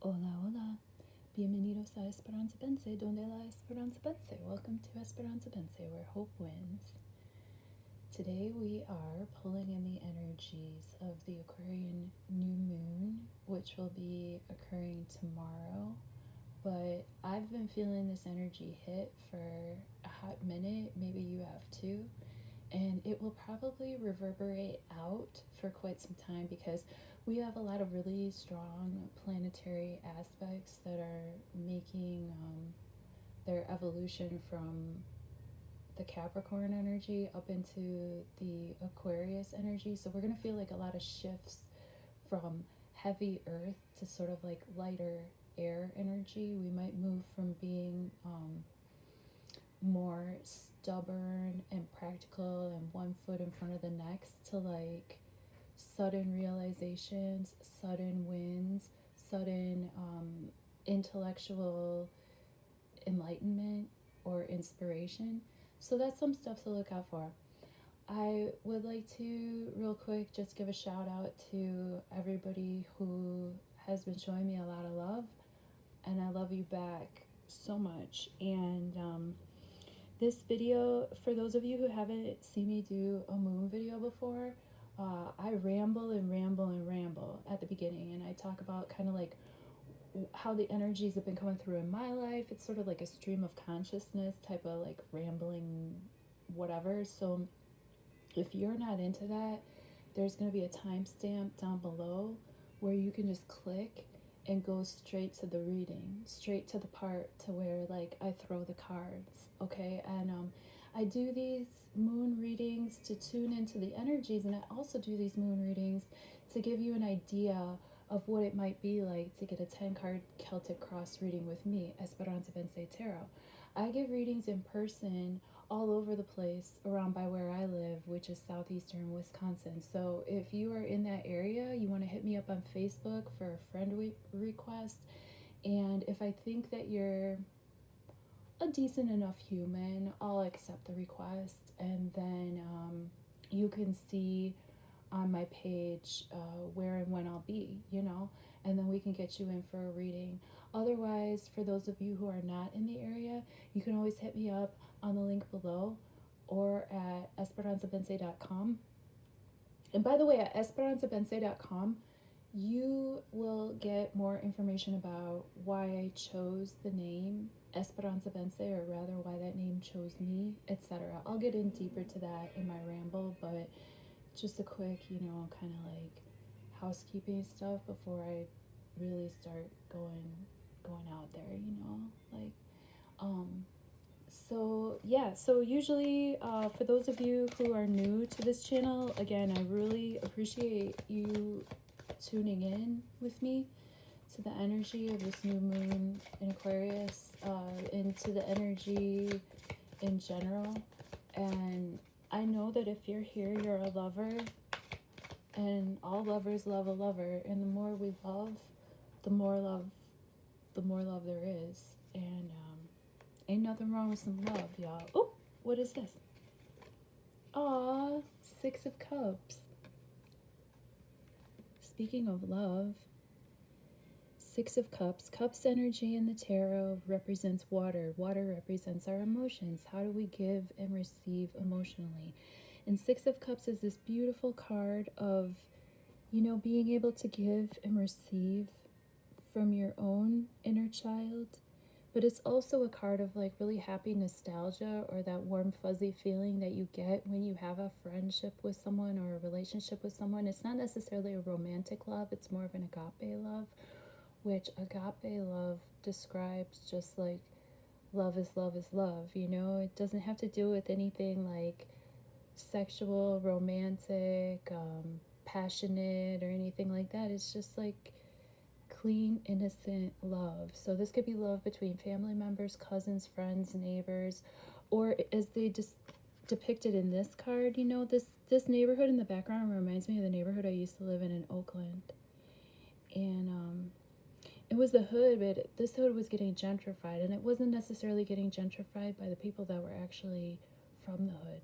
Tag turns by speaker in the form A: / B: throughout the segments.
A: Hola, hola. Bienvenidos a Esperanza Vence, donde la Esperanza Vence. Welcome to Esperanza Vence, where hope wins. Today we are pulling in the energies of the Aquarian new moon, which will be occurring tomorrow. But I've been feeling this energy hit for a hot minute, maybe you have too. And it will probably reverberate out for quite some time because we have a lot of really strong planetary aspects that are making their evolution from the Capricorn energy up into the Aquarius energy. So we're going to feel like a lot of shifts from heavy earth to sort of like lighter air energy. We might move from being more stubborn and practical and one foot in front of the next to like sudden realizations, sudden wins, sudden intellectual enlightenment or inspiration. So that's some stuff to look out for. I would like to real quick just give a shout out to everybody who has been showing me a lot of love, and I love you back so much. And this video, for those of you who haven't seen me do a moon video before, I ramble and ramble and ramble at the beginning, and I talk about kind of like how the energies have been coming through in my life. It's sort of like a stream of consciousness type of like rambling whatever. So if you're not into that, there's going to be a timestamp down below where you can just click and go straight to the reading, straight to the part to where like I throw the cards, okay? And I do these moon readings to tune into the energies, and I also do these moon readings to give you an idea of what it might be like to get a 10-card Celtic Cross reading with me, Esperanza Vence Tarot. I give readings in person all over the place around by where I live, which is southeastern Wisconsin. So if you are in that area, you want to hit me up on Facebook for a friend request. And if I think that you're a decent enough human, I'll accept the request. And then you can see on my page where and when I'll be, you know, and then we can get you in for a reading. Otherwise, for those of you who are not in the area, you can always hit me up on the link below or at esperanzavence.com. And by the way, at esperanzavence.com, you will get more information about why I chose the name Esperanza Vence, or rather why that name chose me, etc. I'll get in deeper to that in my ramble, but just a quick, you know, kind of like housekeeping stuff before I really start going out there, you know, like so yeah, so usually for those of you who are new to this channel, again, I really appreciate you tuning in with me to the energy of this new moon in Aquarius, into the energy in general. And I know that if you're here, you're a lover, and all lovers love a lover, and the more we love, the more love there is. And ain't nothing wrong with some love, y'all. Oh, what is this? Aw, 6 of Cups. Speaking of love, 6 of Cups. Cups energy in the tarot represents water. Water represents our emotions. How do we give and receive emotionally? And 6 of Cups is this beautiful card of, you know, being able to give and receive from your own inner child. But it's also a card of like really happy nostalgia, or that warm fuzzy feeling that you get when you have a friendship with someone or a relationship with someone. It's not necessarily a romantic love, it's more of an agape love, which agape love describes just like love is love is love, you know? It doesn't have to do with anything like sexual, romantic, passionate, or anything like that. It's just like clean, innocent love. So this could be love between family members, cousins, friends, neighbors, or as they just depicted in this card, you know, this neighborhood in the background reminds me of the neighborhood I used to live in Oakland. And it was the hood, but this hood was getting gentrified, and it wasn't necessarily getting gentrified by the people that were actually from the hood.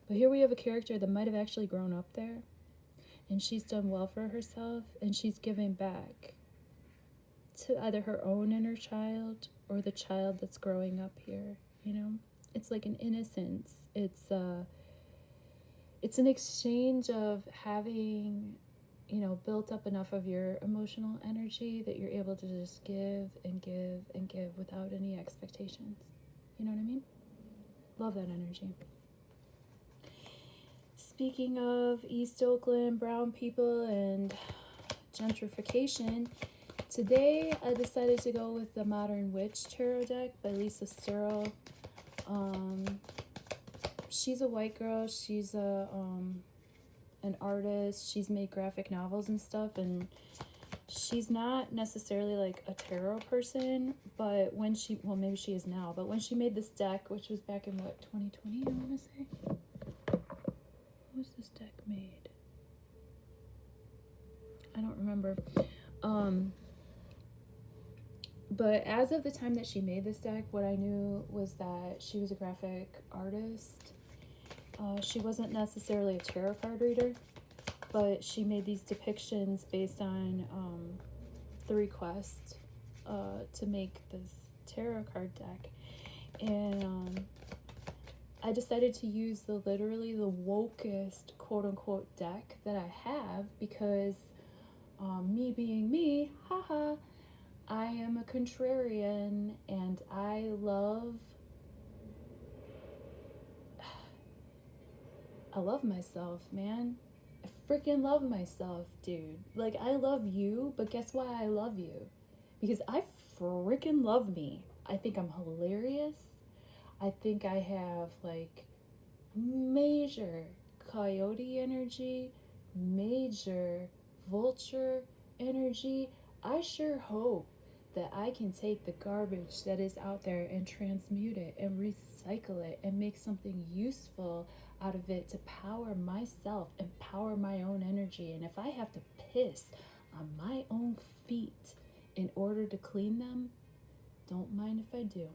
A: But here we have a character that might have actually grown up there, and she's done well for herself, and she's giving back to either her own inner child or the child that's growing up here, you know? It's like an innocence. It's an exchange of having, you know, built up enough of your emotional energy that you're able to just give and give and give without any expectations. You know what I mean? Love that energy. Speaking of East Oakland, brown people, and gentrification, today I decided to go with the Modern Witch Tarot deck by Lisa Sterle. She's a white girl. She's an artist. She's made graphic novels and stuff, and she's not necessarily like a tarot person, but when she, well, maybe she is now, but when she made this deck, which was back in what, 2020, I want to say? When was this deck made? I don't remember. But as of the time that she made this deck, what I knew was that she was a graphic artist. She wasn't necessarily a tarot card reader, but she made these depictions based on the request to make this tarot card deck. And I decided to use literally the wokest quote-unquote deck that I have because me being me, haha, I am a contrarian and I love myself, man. I freaking love myself, dude. Like, I love you, but guess why I love you? Because I freaking love me. I think I'm hilarious. I think I have, like, major coyote energy, major vulture energy. I sure hope that I can take the garbage that is out there and transmute it and recycle it and make something useful out of it to power myself and power my own energy. And if I have to piss on my own feet in order to clean them, don't mind if I do.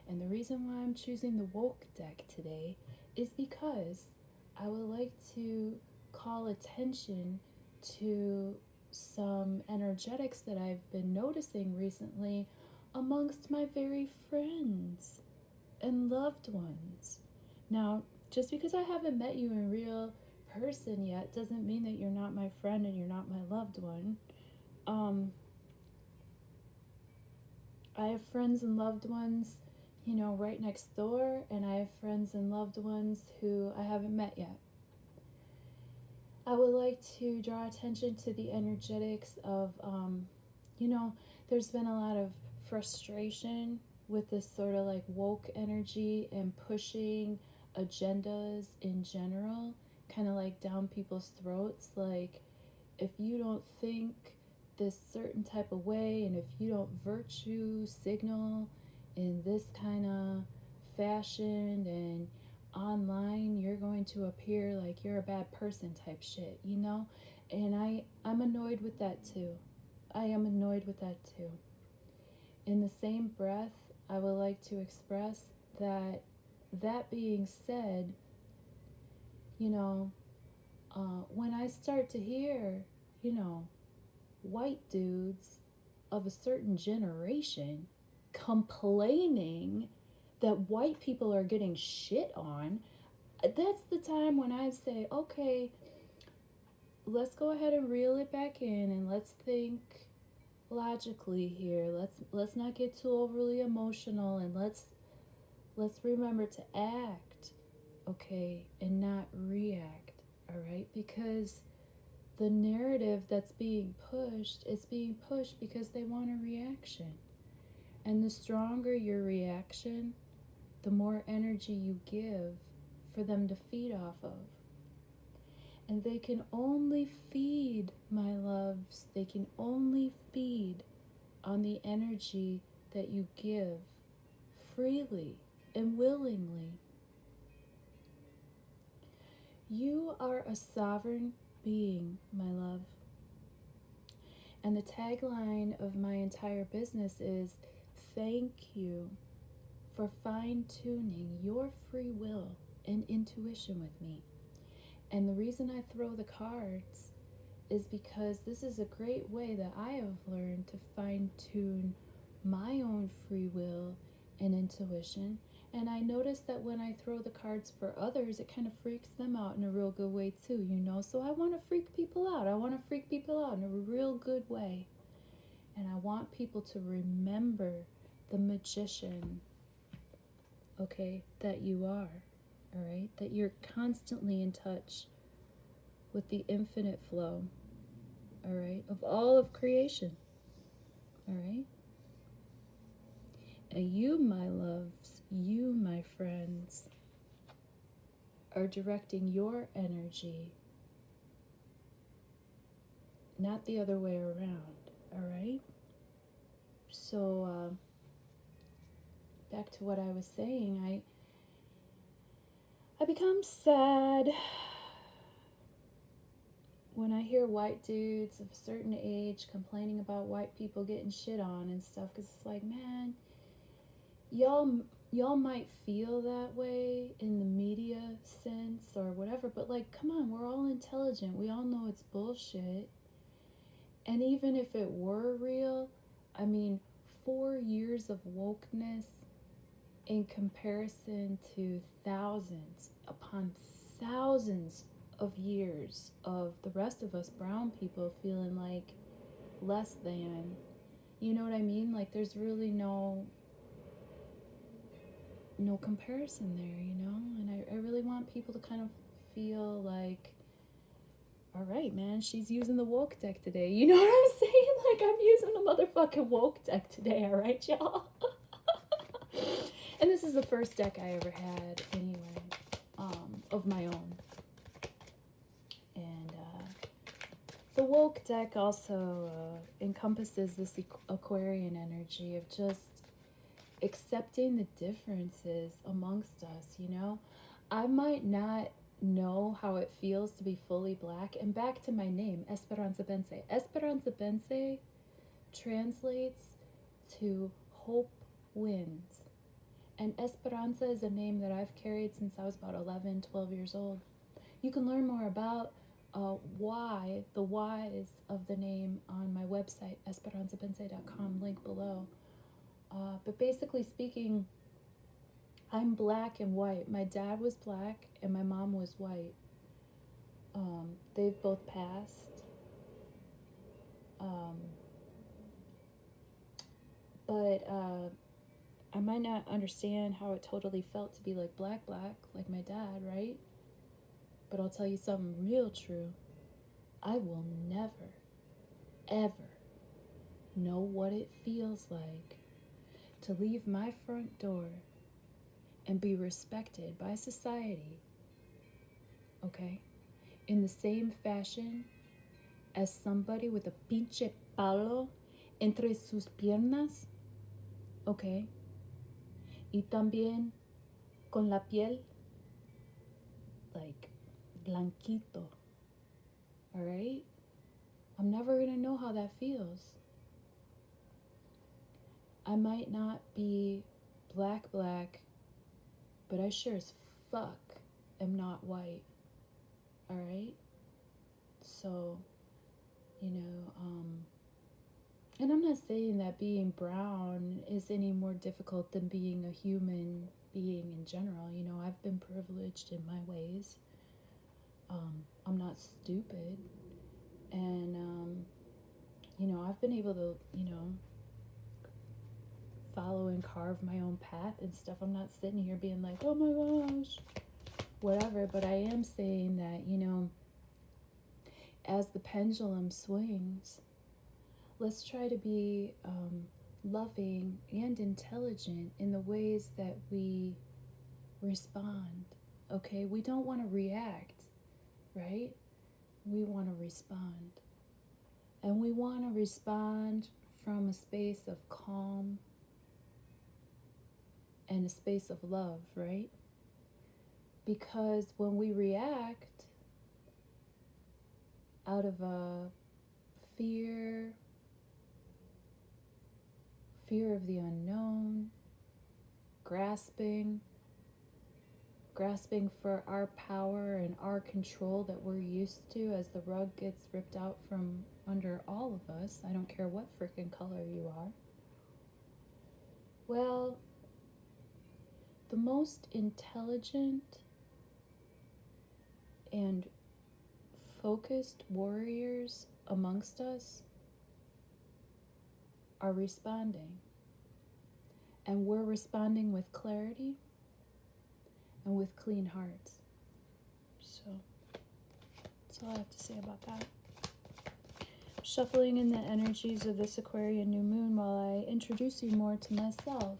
A: And the reason why I'm choosing the woke deck today is because I would like to call attention to some energetics that I've been noticing recently amongst my very friends and loved ones. Now, just because I haven't met you in real person yet doesn't mean that you're not my friend and you're not my loved one. I have friends and loved ones, you know, right next door, and I have friends and loved ones who I haven't met yet. I would like to draw attention to the energetics of, you know, there's been a lot of frustration with this sort of like woke energy and pushing agendas in general, kind of like down people's throats. Like, if you don't think this certain type of way, and if you don't virtue signal in this kind of fashion and online, you're going to appear like you're a bad person type shit, you know? And I'm annoyed with that too. I am annoyed with that too. In the same breath, I would like to express that being said, you know, when I start to hear, you know, white dudes of a certain generation complaining that white people are getting shit on, that's the time when I say, okay, let's go ahead and reel it back in and let's think logically here. Let's not get too overly emotional, and let's remember to act, okay, and not react, all right? Because the narrative that's being pushed is being pushed because they want a reaction. And the stronger your reaction, the more energy you give for them to feed off of. And they can only feed, my loves, they can only feed on the energy that you give freely and willingly. You are a sovereign being, my love. And the tagline of my entire business is, thank you for fine-tuning your free will and intuition with me. And the reason I throw the cards is because this is a great way that I have learned to fine tune my own free will and intuition. And I notice that when I throw the cards for others, it kind of freaks them out in a real good way too, you know? So I want to freak people out. I want to freak people out in a real good way. And I want people to remember the magician, okay, that you are, all right? That you're constantly in touch with the infinite flow, all right, of all of creation, all right? And you, my loves, you, my friends, are directing your energy, not the other way around, all right? So, back to what I was saying, I become sad when I hear white dudes of a certain age complaining about white people getting shit on and stuff, because it's like, man, y'all might feel that way in the media sense or whatever, but like, come on, we're all intelligent. We all know it's bullshit. And even if it were real, I mean, 4 years of wokeness in comparison to thousands upon thousands of years of the rest of us brown people feeling like less than, you know what I mean? Like, there's really no comparison there, you know? And I really want people to kind of feel like, all right, man, she's using the woke deck today. You know what I'm saying? Like, I'm using the motherfucking woke deck today, all right, y'all? And this is the first deck I ever had anyway, of my own. And the woke deck also encompasses this Aquarian energy of just accepting the differences amongst us, you know? I might not know how it feels to be fully black. And back to my name, Esperanza Vence. Esperanza Vence translates to hope wins. And Esperanza is a name that I've carried since I was about 11, 12 years old. You can learn more about why, the whys of the name on my website, esperanzavence.com, link below. But basically speaking, I'm black and white. My dad was black and my mom was white. They've both passed. But I might not understand how it totally felt to be like black, like my dad, right? But I'll tell you something real true. I will never, ever know what it feels like to leave my front door and be respected by society, okay, in the same fashion as somebody with a pinche palo entre sus piernas, okay, y también con la piel like blanquito, all right? I'm never gonna know how that feels. I might not be black, but I sure as fuck am not white, all right? So, you know, and I'm not saying that being brown is any more difficult than being a human being in general. You know, I've been privileged in my ways. I'm not stupid. And, you know, I've been able to, you know, follow and carve my own path and stuff. I'm not sitting here being like, oh my gosh, whatever. But I am saying that, you know, as the pendulum swings, let's try to be loving and intelligent in the ways that we respond, okay? We don't want to react, right? We want to respond. And we want to respond from a space of calm and a space of love, right? Because when we react out of a fear of the unknown, grasping, grasping for our power and our control that we're used to as the rug gets ripped out from under all of us. I don't care what freaking color you are. Well, the most intelligent and focused warriors amongst us are responding. And we're responding with clarity and with clean hearts. So that's all I have to say about that. Shuffling in the energies of this Aquarian new moon while I introduce you more to myself.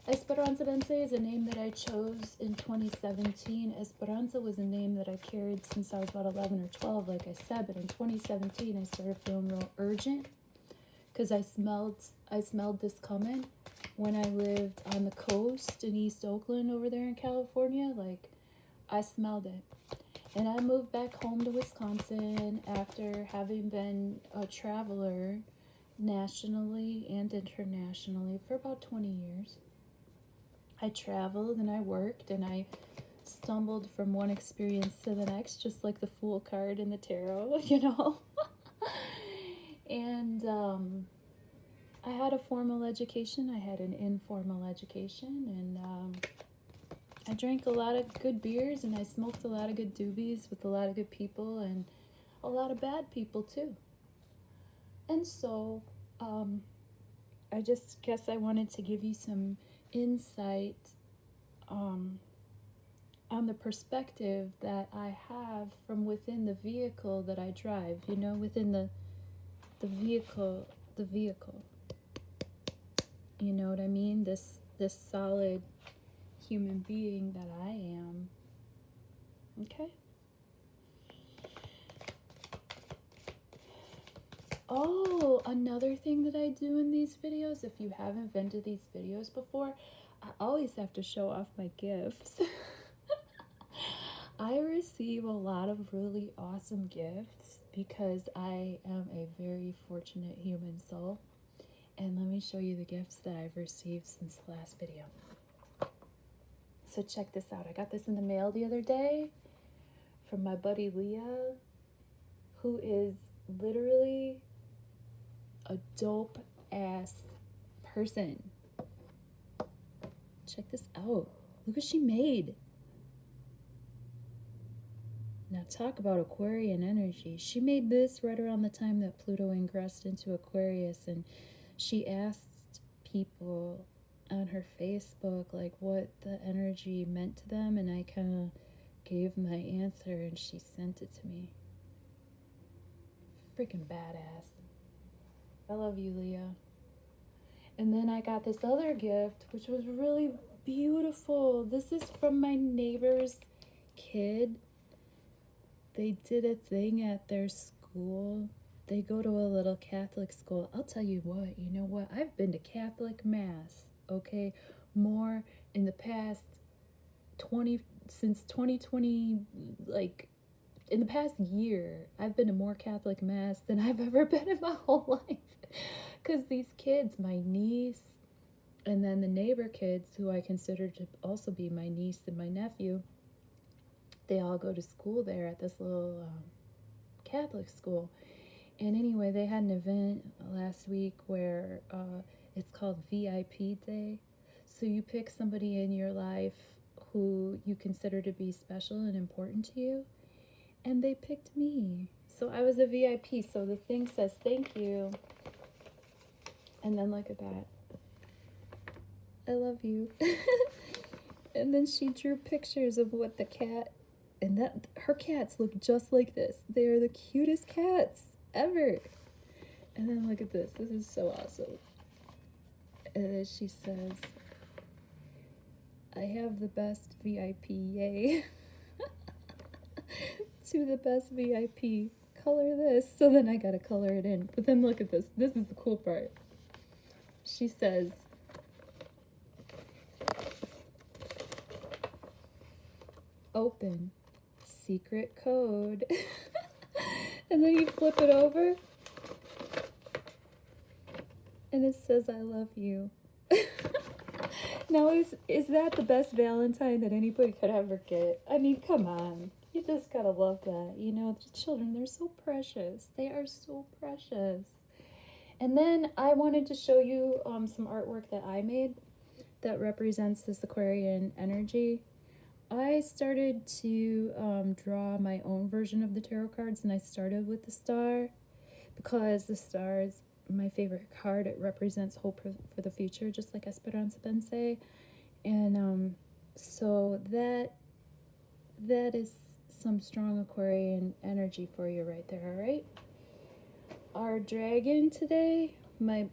A: Esperanza Vence is a name that I chose in 2017. Esperanza was a name that I carried since I was about 11 or 12, like I said, but in 2017 I started feeling real urgent because I smelled this coming when I lived on the coast in East Oakland over there in California. Like, I smelled it. And I moved back home to Wisconsin after having been a traveler nationally and internationally for about 20 years. I traveled and I worked and I stumbled from one experience to the next, just like the Fool card in the tarot, you know? And I had a formal education, I had an informal education, and I drank a lot of good beers and I smoked a lot of good doobies with a lot of good people and a lot of bad people too. And so I just guess I wanted to give you some insight on the perspective that I have from within the vehicle that I drive, you know, within the vehicle. You know what I mean? This solid human being that I am. Okay? Oh, another thing that I do in these videos, if you haven't been to these videos before, I always have to show off my gifts. I receive a lot of really awesome gifts because I am a very fortunate human soul. And let me show you the gifts that I've received since the last video. So check this out. I got this in the mail the other day from my buddy Leah, who is literally a dope ass person. Check this out. Look what she made. Now talk about Aquarian energy. She made this right around the time that Pluto ingressed into Aquarius, and she asked people on her Facebook like what the energy meant to them, and I kind of gave my answer and she sent it to me. Freaking badass. I love you, Leah. And then I got this other gift, which was really beautiful. This is from my neighbor's kid. They did a thing at their school. They go to a little Catholic school. I'll tell you what, you know what? I've been to Catholic Mass, okay? More in the past since 2020, like in the past year, I've been to more Catholic Mass than I've ever been in my whole life. Because these kids, my niece, and then the neighbor kids, who I consider to also be my niece and my nephew, they all go to school there at this little Catholic school. And anyway, they had an event last week where it's called VIP Day. So you pick somebody in your life who you consider to be special and important to you. And they picked me. So I was a VIP. So the thing says, thank you. And then look at that. I love you. And then she drew pictures of what the cat, and that her cats look just like this. They're the cutest cats ever. And then look at this. This is so awesome. And then she says, I have the best VIP, yay. To the best VIP. Color this. So then I gotta color it in. But then look at this. This is the cool part. She says, open. Secret code. And then you flip it over and it says I love you. Now, is that the best Valentine that anybody could ever get? I mean, come on. You just gotta love that. You know, the children, they're so precious. They are so precious. And then I wanted to show you some artwork that I made that represents this Aquarian energy. I started to draw my own version of the tarot cards, and I started with the star because the star is my favorite card. It represents hope for the future, just like Esperanza Vence. And so that is some strong Aquarian energy for you right there, all right? Our dragon today, my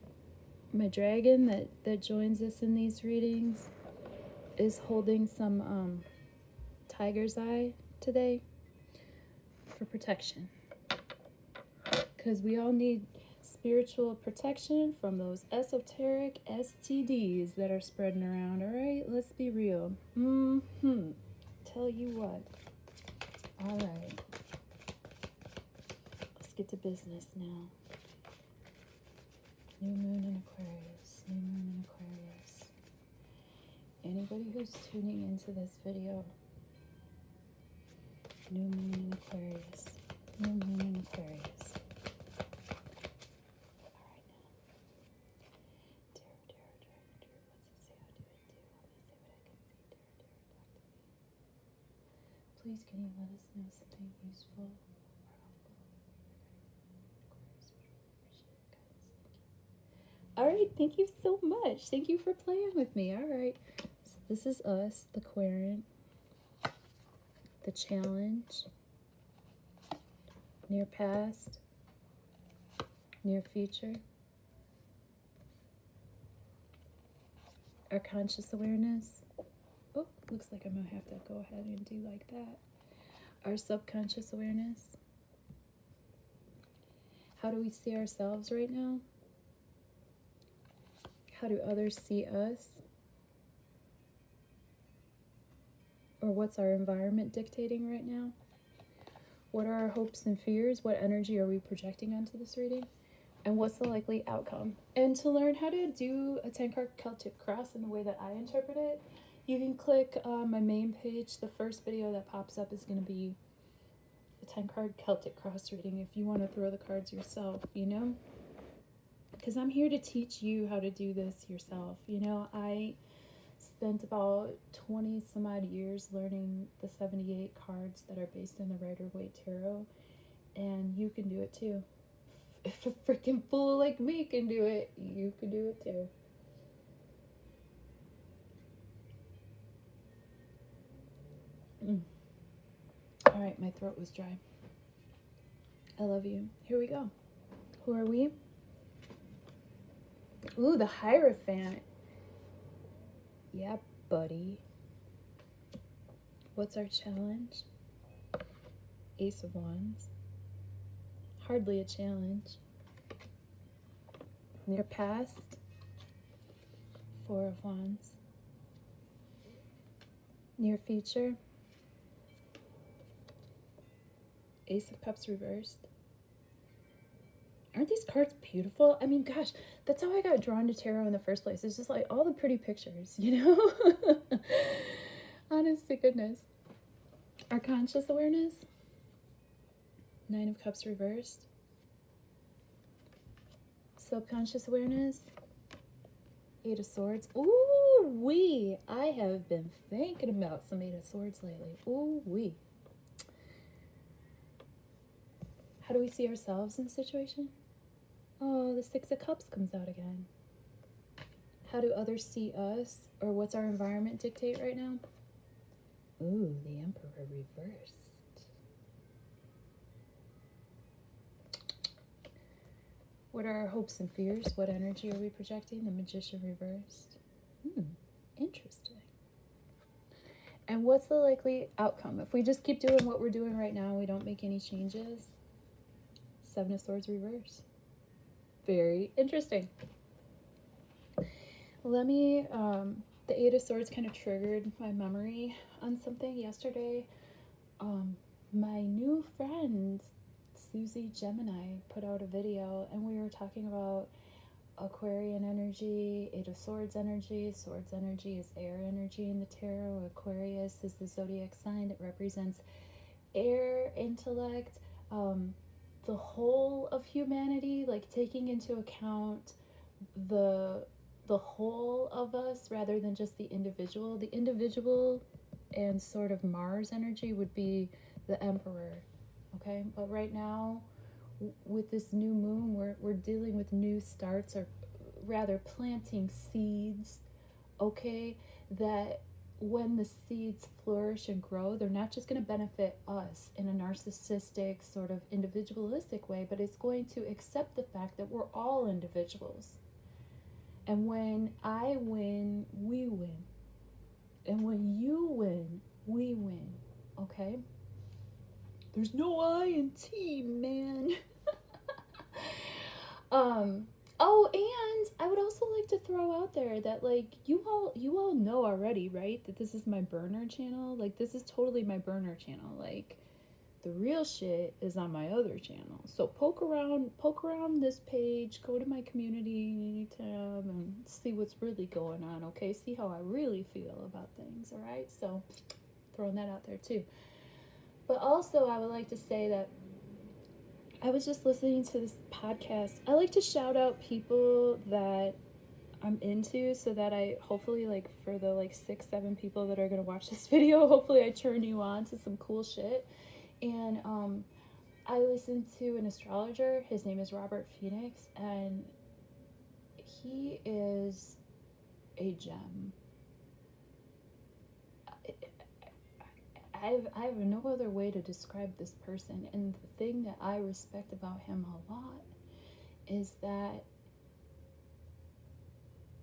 A: dragon that joins us in these readings, is holding some tiger's eye today for protection. Because we all need spiritual protection from those esoteric STDs that are spreading around, all right? Let's be real. Tell you what. All right. Let's get to business now. New moon in Aquarius. New moon in Aquarius. Anybody who's tuning into this video, new moon in Aquarius. New moon in Aquarius. Please, can you let us know something useful or helpful? All right, thank you so much. Thank you for playing with me. All right, so this is us, the Aquarian, the challenge, near past, near future, our conscious awareness. Oh, looks like I'm gonna have to go ahead and do like that. Our subconscious awareness. How do we see ourselves right now? How do others see us? Or what's our environment dictating right now? What are our hopes and fears? What energy are we projecting onto this reading? And what's the likely outcome? And to learn how to do a 10-card Celtic Cross in the way that I interpret it, you can click on my main page. The first video that pops up is going to be the 10-card Celtic Cross reading if you want to throw the cards yourself, you know? Because I'm here to teach you how to do this yourself. You know, I spent about 20 some odd years learning the 78 cards that are based on the Rider-Waite Tarot, and you can do it too. If a freaking fool like me can do it, you can do it too. All right, my throat was dry. I love you. Here we go. Who are we? Ooh, the Hierophant. Yeah, buddy. What's our challenge? Ace of Wands. Hardly a challenge. Near past. Four of Wands. Near future. Ace of Cups reversed. Aren't these cards beautiful? I mean, gosh, that's how I got drawn to tarot in the first place. It's just like all the pretty pictures, you know? Honest to goodness. Our conscious awareness. Nine of Cups reversed. Subconscious awareness. Eight of Swords. Ooh wee! I have been thinking about some Eight of Swords lately. Ooh wee. How do we see ourselves in the situation? Oh, the Six of Cups comes out again. How do others see us? Or what's our environment dictate right now? Ooh, the Emperor reversed. What are our hopes and fears? What energy are we projecting? The Magician reversed. Interesting. And what's the likely outcome? If we just keep doing what we're doing right now, we don't make any changes. Seven of Swords reverse. Very interesting. Let me, the Eight of Swords kind of triggered my memory on something yesterday. My new friend, Suzi Gemini, put out a video, and we were talking about Aquarian energy, Eight of Swords energy. Swords energy is air energy in the tarot. Aquarius is the zodiac sign that represents air, intellect, the whole of humanity, like taking into account the whole of us rather than just the individual. The individual and sort of Mars energy would be the Emperor, okay? But right now, with this new moon, we're dealing with new starts, or rather planting seeds, okay? That when the seeds flourish and grow, they're not just going to benefit us in a narcissistic, sort of individualistic way, but it's going to accept the fact that we're all individuals. And when I win, we win. And when you win, we win, okay? There's no I in team, man. Oh, and I would also like to throw out there that, like, you all know already, right? That this is my burner channel. Like, this is totally my burner channel. Like, the real shit is on my other channel. So poke around this page, go to my community tab and see what's really going on, okay? See how I really feel about things, all right? So throwing that out there too. But also, I would like to say that I was just listening to this podcast. I like to shout out people that I'm into, so that I hopefully, like, for the like 6-7 people that are gonna watch this video, hopefully I turn you on to some cool shit. And I listened to an astrologer. His name is Robert Phoenix, and he is a gem. I have no other way to describe this person, and the thing that I respect about him a lot is that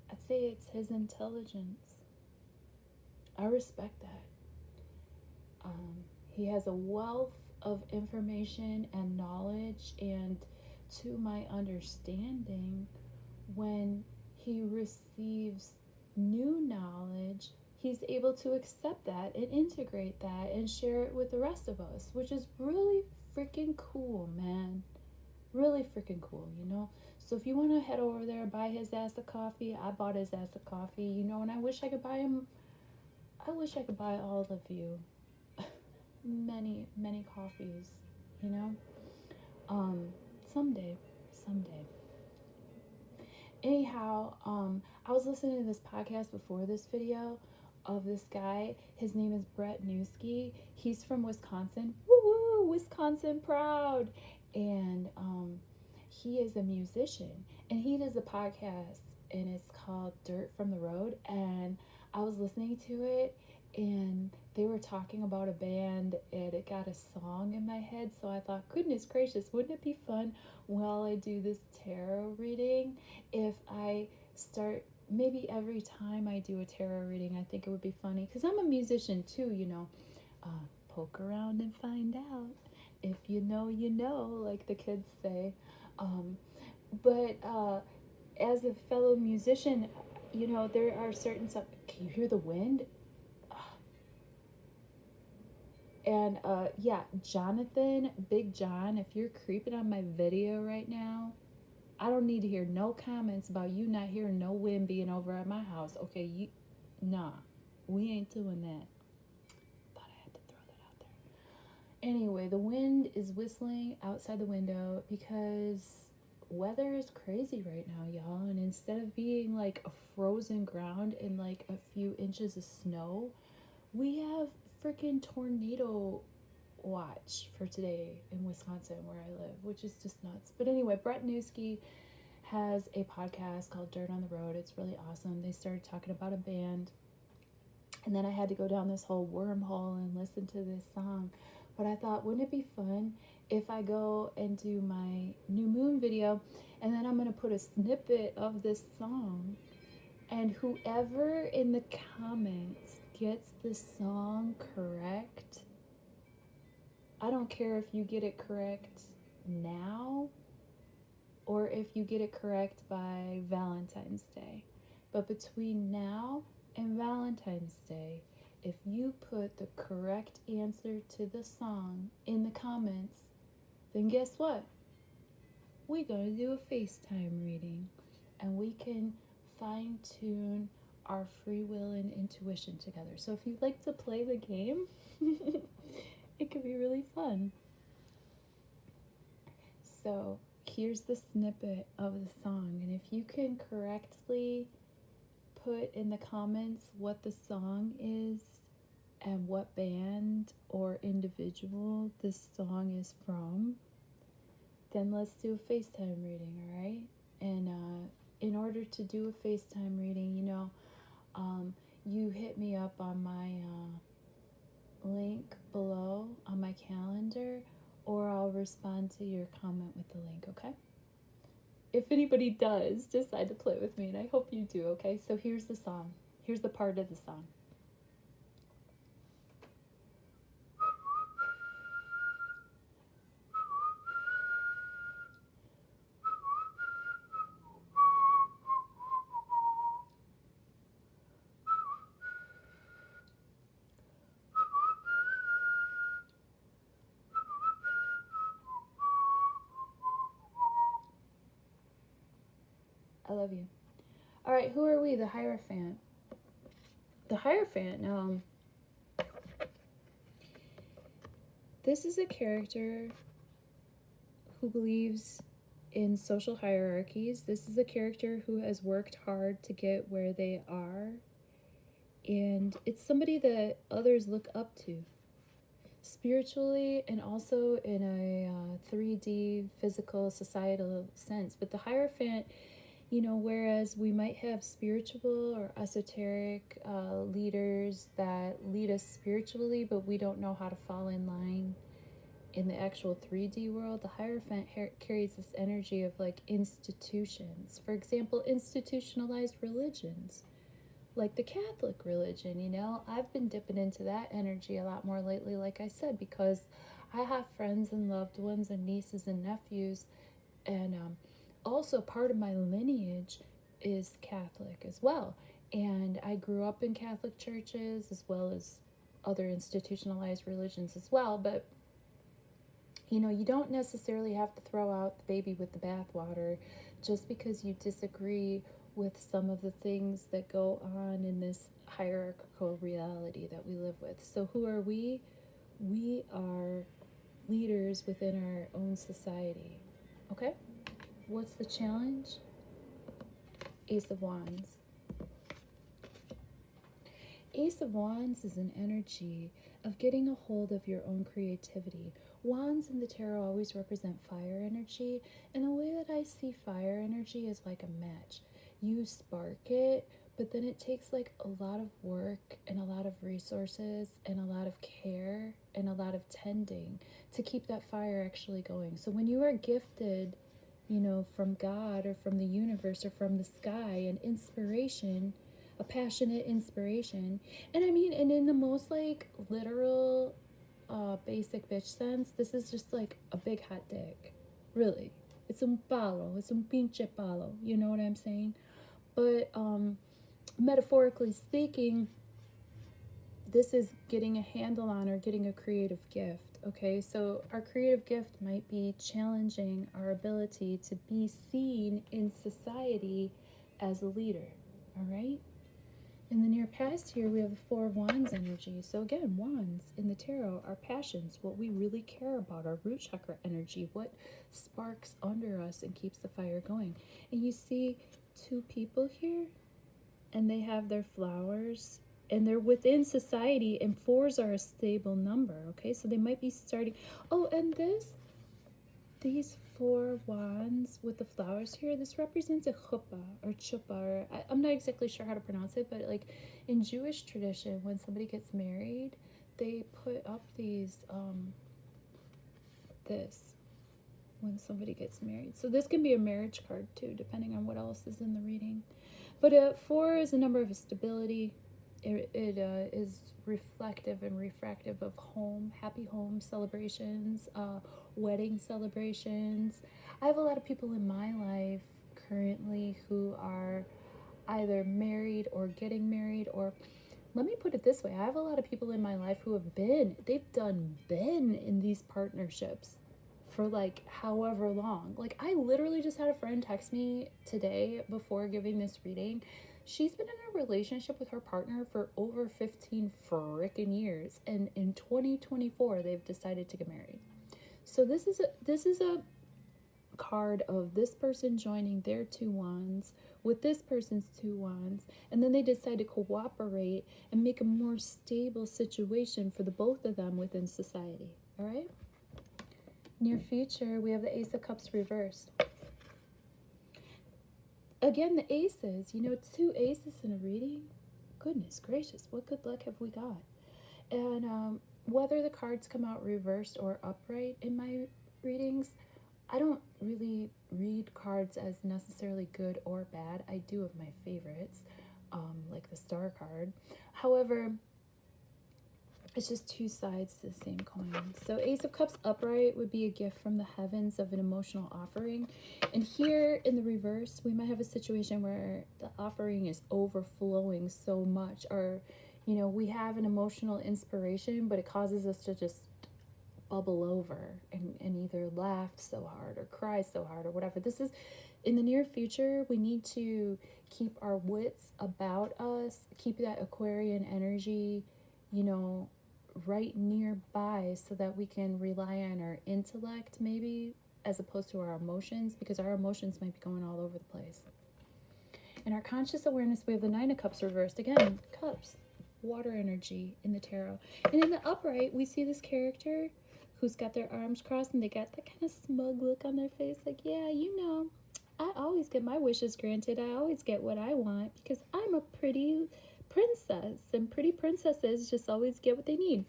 A: I'd say it's his intelligence. I respect that. He has a wealth of information and knowledge, and to my understanding, when he receives new knowledge, he's able to accept that and integrate that and share it with the rest of us, which is really freaking cool, man. Really freaking cool, you know? So if you want to head over there, buy his ass a coffee. I bought his ass a coffee, you know, and I wish I could buy all of you many coffees, you know? Someday. Anyhow, I was listening to this podcast before this video of this guy. His name is Brett Newski. He's from Wisconsin. Woo, Wisconsin proud. And he is a musician, and he does a podcast, and it's called Dirt from the Road. And I was listening to it, and they were talking about a band, and it got a song in my head. So I thought, goodness gracious, wouldn't it be fun while I do this tarot reading if I start, maybe every time I do a tarot reading, I think it would be funny, because I'm a musician too, you know. Poke around and find out. If you know, you know, like the kids say. But as a fellow musician, you know, there are certain stuff. Can you hear the wind? And yeah, Jonathan, Big John, if you're creeping on my video right now, I don't need to hear no comments about you not hearing no wind being over at my house. Okay, nah, we ain't doing that. Thought I had to throw that out there. Anyway, the wind is whistling outside the window because weather is crazy right now, y'all. And instead of being like a frozen ground and like a few inches of snow, we have freaking tornado watch for today in Wisconsin where I live, which is just nuts. But anyway, Brett Newski has a podcast called Dirt on the Road. It's really awesome. They started talking about a band, and then I had to go down this whole wormhole and listen to this song. But I thought, wouldn't it be fun if I go and do my new moon video, and then I'm going to put a snippet of this song, and whoever in the comments gets the song correct, I don't care if you get it correct now or if you get it correct by Valentine's Day, but between now and Valentine's Day, if you put the correct answer to the song in the comments, then guess what? We're gonna do a FaceTime reading. and we can fine tune our free will and intuition together. So if you'd like to play the game, it could be really fun. So here's the snippet of the song, and if you can correctly put in the comments what the song is and what band or individual this song is from, then let's do a FaceTime reading, all right? And in order to do a FaceTime reading, you hit me up on my link below on my calendar, or I'll respond to your comment with the link, okay? If anybody does decide to play with me, and I hope you do, okay? So here's the song. Here's the part of the song. I love you. All right, who are we? The Hierophant. The Hierophant, this is a character who believes in social hierarchies. This is a character who has worked hard to get where they are. And it's somebody that others look up to, spiritually and also in a 3D physical societal sense. But the Hierophant, whereas we might have spiritual or esoteric leaders that lead us spiritually, but we don't know how to fall in line in the actual 3D world, the Hierophant carries this energy of like institutions. For example, institutionalized religions, like the Catholic religion, I've been dipping into that energy a lot more lately, like I said, because I have friends and loved ones and nieces and nephews, and also part of my lineage is Catholic as well. And I grew up in Catholic churches as well as other institutionalized religions as well. But, you don't necessarily have to throw out the baby with the bathwater just because you disagree with some of the things that go on in this hierarchical reality that we live with. So who are we? We are leaders within our own society. Okay? What's the challenge? Ace of Wands. Ace of Wands is an energy of getting a hold of your own creativity. Wands in the tarot always represent fire energy, and the way that I see fire energy is like a match. You spark it, but then it takes like a lot of work and a lot of resources and a lot of care and a lot of tending to keep that fire actually going. So when you are gifted, from God or from the universe or from the sky, an inspiration, a passionate inspiration, and in the most like literal basic bitch sense, this is just like a big hot dick, really. It's un pinche palo, you know what I'm saying? But metaphorically speaking, this is getting a handle on or getting a creative gift. Okay, so our creative gift might be challenging our ability to be seen in society as a leader. All right. In the near past here, we have the Four of Wands energy. So again, wands in the tarot are passions, what we really care about, our root chakra energy, what sparks under us and keeps the fire going. And you see two people here, and they have their flowers, and they're within society, and fours are a stable number, okay? So they might be starting, and these four wands with the flowers here, this represents a chuppah or chuppah, or I'm not exactly sure how to pronounce it, but like in Jewish tradition, when somebody gets married, they put up these, when somebody gets married. So this can be a marriage card too, depending on what else is in the reading. But 4 is a number of stability. It is reflective and refractive of home, happy home celebrations, wedding celebrations. I have a lot of people in my life currently who are either married or getting married, or let me put it this way, I have a lot of people in my life who have been in these partnerships for like however long. Like, I literally just had a friend text me today before giving this reading. She's been in a relationship with her partner for over 15 frickin' years, and in 2024 they've decided to get married. So this is a card of this person joining their two wands with this person's two wands, and then they decide to cooperate and make a more stable situation for the both of them within society. All right? Near future, we have the Ace of Cups reversed. Again, the aces, you know, 2 aces in a reading. Goodness gracious, what good luck have we got? And whether the cards come out reversed or upright in my readings, I don't really read cards as necessarily good or bad. I do have my favorites, like the Star card. However, it's just 2 sides to the same coin. So Ace of Cups upright would be a gift from the heavens of an emotional offering. And here in the reverse, we might have a situation where the offering is overflowing so much, or, you know, we have an emotional inspiration, but it causes us to just bubble over and either laugh so hard or cry so hard or whatever. This is in the near future. We need to keep our wits about us, keep that Aquarian energy, you know, right nearby, so that we can rely on our intellect maybe as opposed to our emotions, because our emotions might be going all over the place. In our conscious awareness, we have the 9 of Cups reversed. Again, cups, water energy in the tarot. And in the upright, we see this character who's got their arms crossed and they got that kind of smug look on their face, like, yeah, you know, I always get my wishes granted. I always get what I want because I'm a pretty princess, and pretty princesses just always get what they need.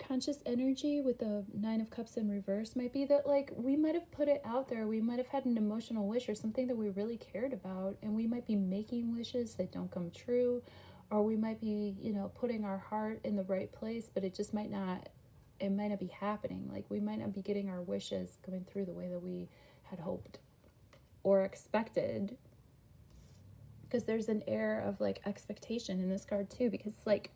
A: Conscious energy with the 9 of Cups in reverse might be that, like, we might have put it out there. We might have had an emotional wish or something that we really cared about, and we might be making wishes that don't come true, or we might be, you know, putting our heart in the right place, but it just might not be happening. Like, we might not be getting our wishes going through the way that we had hoped or expected, because there's an air of like expectation in this card too, because like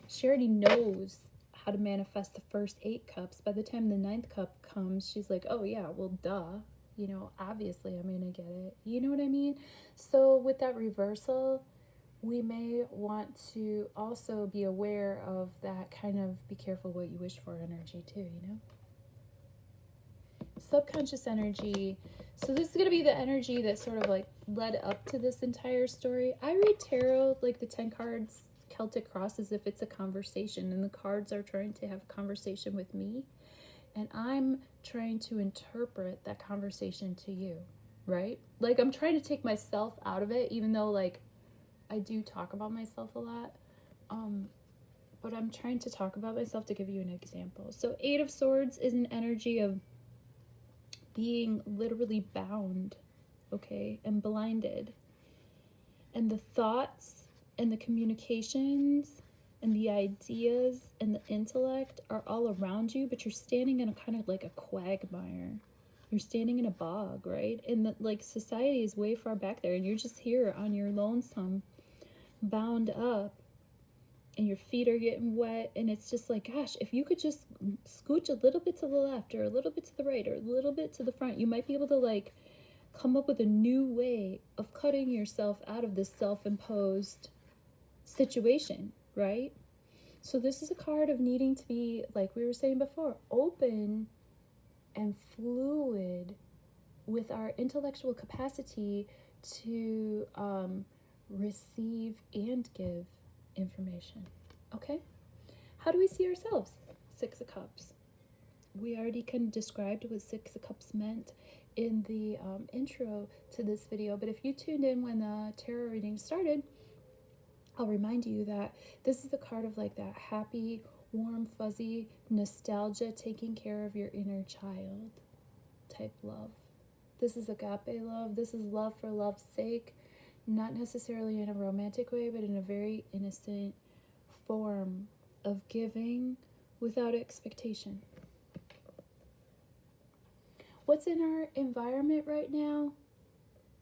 A: she already knows how to manifest the first 8 cups. By the time the 9th cup comes, she's like, oh yeah, well duh, you know, obviously I'm gonna get it. You know what I mean? So with that reversal, we may want to also be aware of that kind of be careful what you wish for energy too, you know? Subconscious energy. So this is going to be the energy that sort of like led up to this entire story. I read tarot, like the 10 cards, Celtic Cross, as if it's a conversation, and the cards are trying to have a conversation with me, and I'm trying to interpret that conversation to you, right? Like, I'm trying to take myself out of it, even though like I do talk about myself a lot, but I'm trying to talk about myself to give you an example. So 8 of Swords is an energy of being literally bound, okay, and blinded. And the thoughts and the communications and the ideas and the intellect are all around you, but you're standing in a kind of like a quagmire. You're standing in a bog, right? And the, like, society is way far back there, and you're just here on your lonesome, bound up, and your feet are getting wet, and it's just like, gosh, if you could just scooch a little bit to the left or a little bit to the right or a little bit to the front, you might be able to like come up with a new way of cutting yourself out of this self-imposed situation, right? So this is a card of needing to be, like we were saying before, open and fluid with our intellectual capacity to receive and give information. Okay, how do we see ourselves? 6 of Cups. We already kind of described what 6 of Cups meant in the intro to this video, but if you tuned in when the tarot reading started, I'll remind you that this is the card of like that happy, warm, fuzzy nostalgia, taking care of your inner child type love. This is agape love. This is love for love's sake, not necessarily in a romantic way, but in a very innocent form of giving without expectation. What's in our environment right now,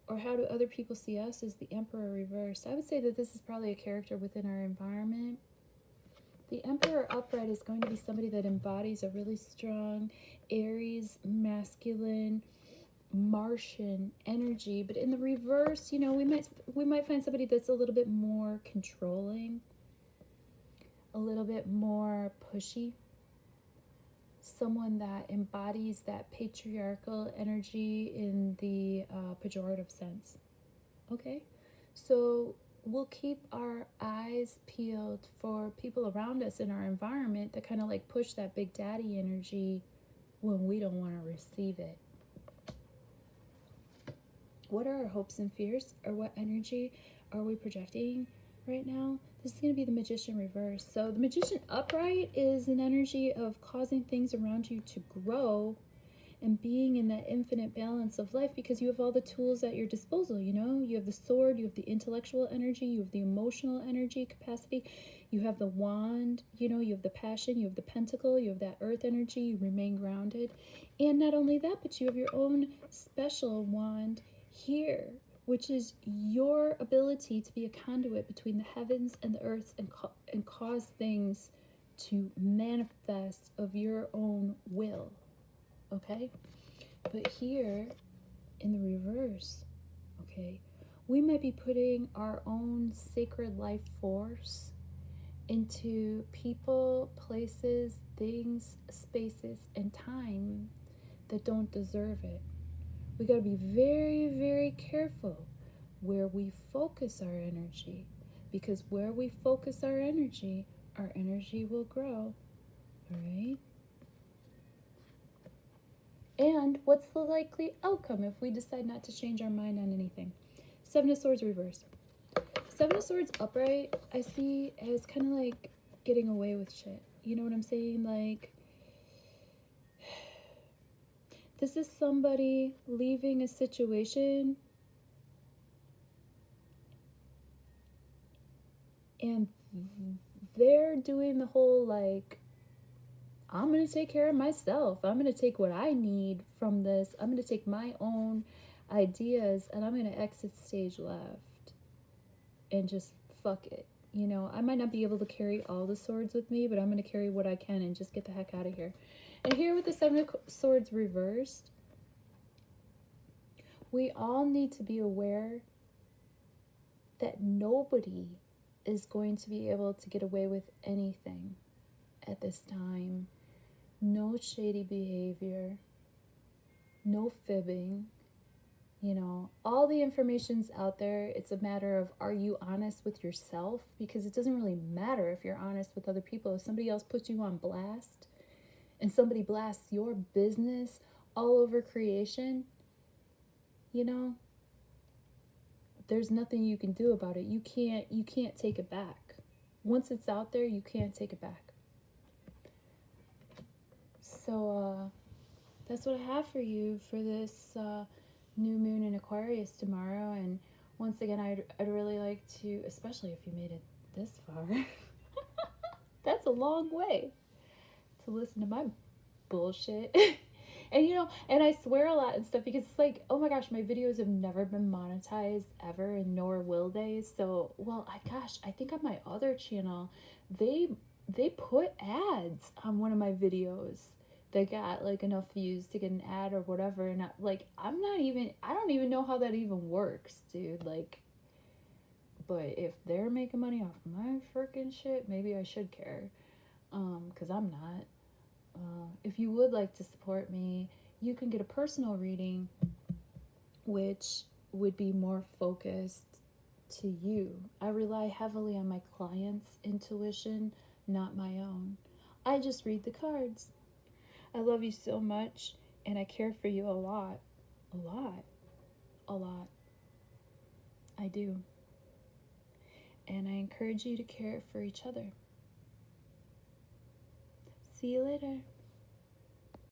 A: or how do other people see us, is the Emperor reversed. I would say that this is probably a character within our environment The Emperor upright is going to be somebody that embodies a really strong Aries, masculine, Martian energy. But in the reverse, you know, we might find somebody that's a little bit more controlling, a little bit more pushy, someone that embodies that patriarchal energy in the pejorative sense. Okay, so we'll keep our eyes peeled for people around us in our environment that kind of like push that big daddy energy when we don't want to receive it. What are our hopes and fears, or what energy are we projecting right now? This is going to be the Magician reverse. So the Magician upright is an energy of causing things around you to grow and being in that infinite balance of life, because you have all the tools at your disposal. You know, you have the sword, you have the intellectual energy, you have the emotional energy capacity, you have the wand, you know, you have the passion, you have the pentacle, you have that earth energy, you remain grounded. And not only that, but you have your own special wand here, which is your ability to be a conduit between the heavens and the earth, and cause things to manifest of your own will. Okay, but here in the reverse, okay, we might be putting our own sacred life force into people, places, things, spaces, and time that don't deserve it. We got to be very, very careful where we focus our energy, because where we focus our energy will grow. All right. And what's the likely outcome if we decide not to change our mind on anything? Seven of Swords reverse. Seven of Swords upright, I see as kind of like getting away with shit. You know what I'm saying? Like, this is somebody leaving a situation and they're doing the whole like, I'm going to take care of myself. I'm going to take what I need from this. I'm going to take my own ideas and I'm going to exit stage left and just fuck it. You know, I might not be able to carry all the swords with me, but I'm going to carry what I can and just get the heck out of here. And here with the Seven of Swords reversed, we all need to be aware that nobody is going to be able to get away with anything at this time. No shady behavior, no fibbing. You know, all the information's out there. It's a matter of, are you honest with yourself? Because it doesn't really matter if you're honest with other people. If somebody else puts you on blast and somebody blasts your business all over creation, you know, there's nothing you can do about it. You can't take it back. Once it's out there, you can't take it back. So that's what I have for you for this new moon in Aquarius tomorrow. And once again, I'd really like to, especially if you made it this far, that's a long way to listen to my bullshit. And you know, and I swear a lot and stuff because it's like, oh my gosh, my videos have never been monetized ever, and nor will they. So, well, I think on my other channel, they put ads on one of my videos. They got like enough views to get an ad or whatever, and I don't even know how that even works, dude. Like, but if they're making money off my freaking shit, maybe I should care, because I'm not. If you would like to support me, you can get a personal reading, which would be more focused to you. I rely heavily on my clients' intuition, not my own. I just read the cards. I love you so much, and I care for you a lot. A lot. A lot. I do. And I encourage you to care for each other. See you later.